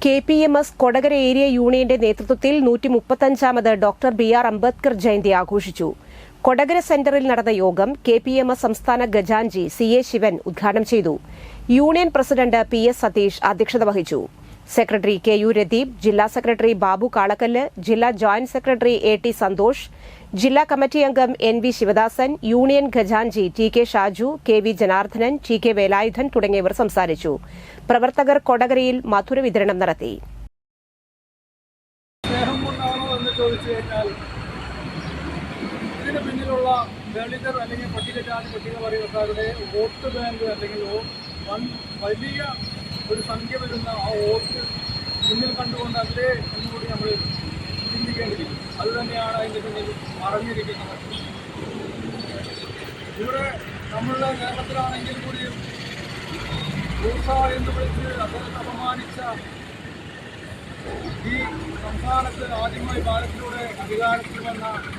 KPMS Kodakara area യൂണിയന്റെ നേതൃത്വത്തിൽ 135ാമത് doctor BR. Ambedkar Jayanti ആഘോഷിച്ചു. കൊടകര സെന്ററിൽ നടന്ന യോഗം KPMS സംസ്ഥാന ഖജാൻജി CA ശിവൻ ഉദ്ഘാടനം ചെയ്തു. യൂണിയൻ പ്രസിഡന്റ് PS സതീഷ് അധ്യക്ഷത വഹിച്ചു. സെക്രട്ടറി KU രദീപ്, ജില്ലാ സെക്രട്ടറി ബാബു കാളക്കല്ല്, ജില്ലാ ജോയിന്റ് സെക്രട്ടറി AT സന്തോഷ്, ജില്ലാ കമ്മിറ്റി അംഗം NV ശിവദാസൻ, യൂണിയൻ ഖജാൻജി TK Shaju, KV Janardhanan, TK Velayudhan തുടങ്ങിയവർ സംസാരിച്ചു. പ്രവർത്തകർ കൊടകരയിൽ മധുര വിതരണം നടത്തി. ഇതിന് പിന്നിലുള്ള ദളിതർ അല്ലെങ്കിൽ പട്ടികജാതി പട്ടികവർഗക്കാരുടെ വോട്ട് ബാങ്ക് അല്ലെങ്കിൽ വലിയ ഒരു സംഖ്യ വരുന്ന ആ വോട്ട് മുന്നിൽ കണ്ടുകൊണ്ട് അതിലെ ഒന്നുകൂടി നമ്മൾ ചിന്തിക്കേണ്ടിയിരിക്കും. അതുതന്നെയാണ് അതിൻ്റെ പിന്നിൽ മറഞ്ഞിരിക്കുന്നത്. ഇവിടെ നമ്മളുടെ കേരളത്തിലാണെങ്കിൽ കൂടിയും എന്ന് വിളിച്ച് അദ്ദേഹത്തെ അപമാനിച്ച ഈ സംസ്ഥാനത്ത് ആദ്യമായി ഭാരതത്തിലൂടെ അധികാരത്തിൽ വന്ന